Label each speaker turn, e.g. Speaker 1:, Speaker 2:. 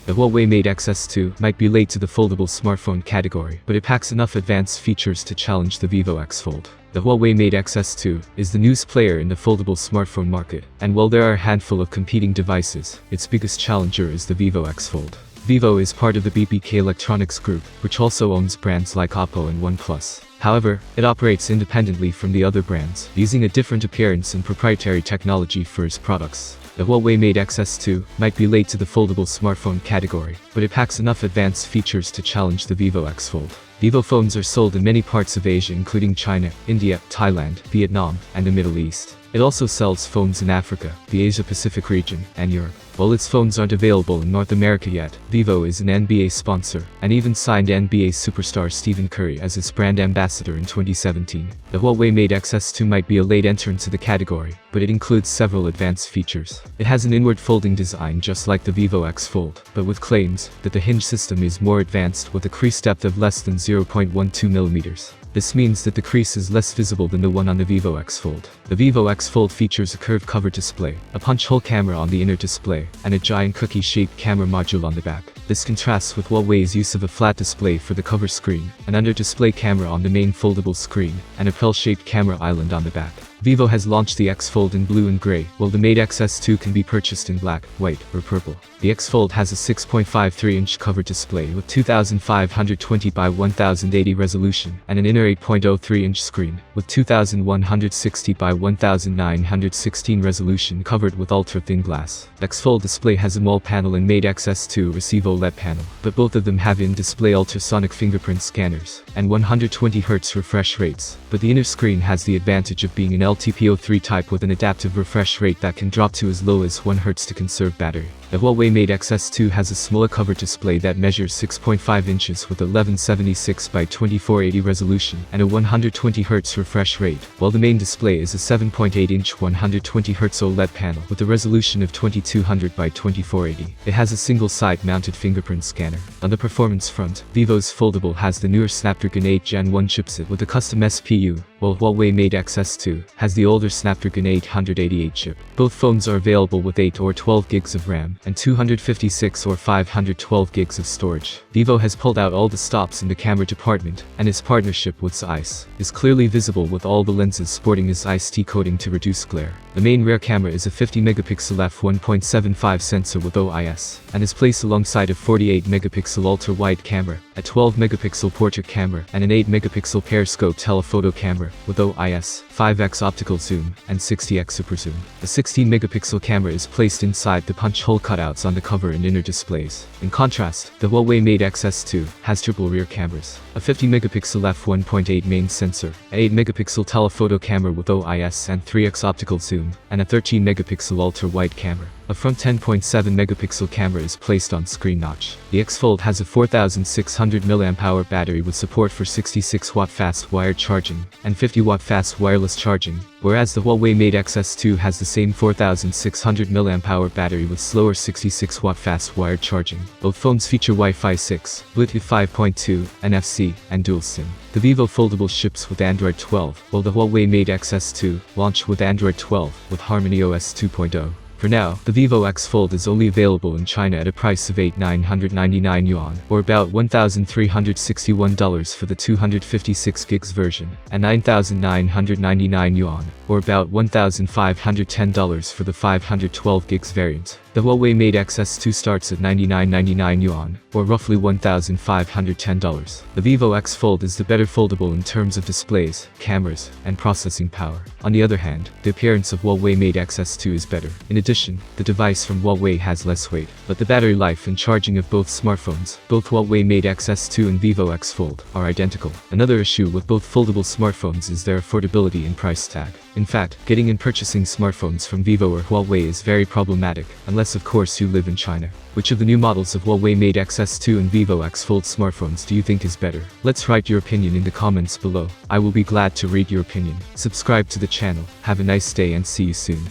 Speaker 1: The Huawei Mate Xs2 might be late to the foldable smartphone category, but it packs enough advanced features to challenge the Vivo X Fold. The Huawei Mate Xs2 is the newest player in the foldable smartphone market, and while there are a handful of competing devices, its biggest challenger is the Vivo X Fold. Vivo is part of the BBK Electronics Group, which also owns brands like Oppo and OnePlus. However, it operates independently from the other brands, using a different appearance and proprietary technology for its products. The Huawei Mate Xs2 might be late to the foldable smartphone category, but it packs enough advanced features to challenge the Vivo X Fold. Vivo phones are sold in many parts of Asia including China, India, Thailand, Vietnam, and the Middle East. It also sells phones in Africa, the Asia-Pacific region, and Europe. While its phones aren't available in North America yet, Vivo is an NBA sponsor, and even signed NBA superstar Stephen Curry as its brand ambassador in 2017. The Huawei Mate Xs2 might be a late entrant to the category, but it includes several advanced features. It has an inward folding design just like the Vivo X Fold, but with claims that the hinge system is more advanced with a crease depth of less than 0.12 mm. This means that the crease is less visible than the one on the Vivo X Fold. The Vivo X Fold features a curved cover display, a punch-hole camera on the inner display, and a giant cookie-shaped camera module on the back. This contrasts with Huawei's use of a flat display for the cover screen, an under-display camera on the main foldable screen, and a pearl-shaped camera island on the back. Vivo has launched the X Fold in blue and gray, while the Mate Xs2 can be purchased in black, white, or purple. The X Fold has a 6.53-inch cover display with 2520 by 1080 resolution and an inner 8.03-inch screen with 2160 by 1916 resolution covered with ultra-thin glass. The X Fold display has a AMOLED panel and Mate Xs2 receive OLED panel, but both of them have in-display ultrasonic fingerprint scanners and 120Hz refresh rates, but the inner screen has the advantage of being an LTPO3 type with an adaptive refresh rate that can drop to as low as 1 Hz to conserve battery. The Huawei Mate Xs2 has a smaller cover display that measures 6.5 inches with 1176 by 2480 resolution and a 120Hz refresh rate, while the main display is a 7.8-inch 120Hz OLED panel with a resolution of 2200 by 2480. It has a single side-mounted fingerprint scanner. On the performance front, Vivo's Foldable has the newer Snapdragon 8 Gen 1 chipset with a custom SPU, while Huawei Mate Xs2 has the older Snapdragon 888 chip. Both phones are available with 8 or 12 gigs of RAM and 256 or 512 gigs of storage. Vivo has pulled out all the stops in the camera department, and its partnership with Zeiss is clearly visible with all the lenses sporting a Zeiss T coating to reduce glare. The main rear camera is a 50-megapixel f1.75 sensor with OIS, and is placed alongside a 48-megapixel ultra-wide camera, a 12-megapixel portrait camera, and an 8-megapixel periscope telephoto camera with OIS, 5x optical zoom, and 60x super zoom. The 16-megapixel camera is placed inside the punch-hole cutouts on the cover and inner displays. In contrast, the Huawei Mate Xs2 has triple rear cameras, a 50-megapixel f1.8 main sensor, a 8-megapixel telephoto camera with OIS and 3x optical zoom, and a 13-megapixel ultra-wide camera. A front 10.7-megapixel camera is placed on screen notch. The X Fold has a 4600 mAh battery with support for 66-watt fast wired charging and 50-watt fast wireless charging, whereas the Huawei Mate Xs2 has the same 4600 mAh battery with slower 66-watt fast wired charging. Both phones feature Wi-Fi 6, Bluetooth 5.2, NFC, and dual SIM. The Vivo Foldable ships with Android 12, while the Huawei Mate Xs2 launched with Android 12 with Harmony OS 2.0. For now, the Vivo X Fold is only available in China at a price of 8,999 yuan, or about $1,361 for the 256 gigs version, and 9,999 yuan, or about $1,510 for the 512 gigs variant. The Huawei Mate Xs2 starts at 9,999 yuan, or roughly $1,510. The Vivo X Fold is the better foldable in terms of displays, cameras, and processing power. On the other hand, the appearance of Huawei Mate Xs2 is better. In addition, the device from Huawei has less weight, but the battery life and charging of both smartphones, both Huawei Mate Xs2 and Vivo X Fold, are identical. Another issue with both foldable smartphones is their affordability and price tag. In fact, getting and purchasing smartphones from Vivo or Huawei is very problematic, unless of course you live in China. Which of the new models of Huawei Mate Xs2 and Vivo X Fold smartphones do you think is better? Let's write your opinion in the comments below. I will be glad to read your opinion. Subscribe to the channel. Have a nice day and see you soon.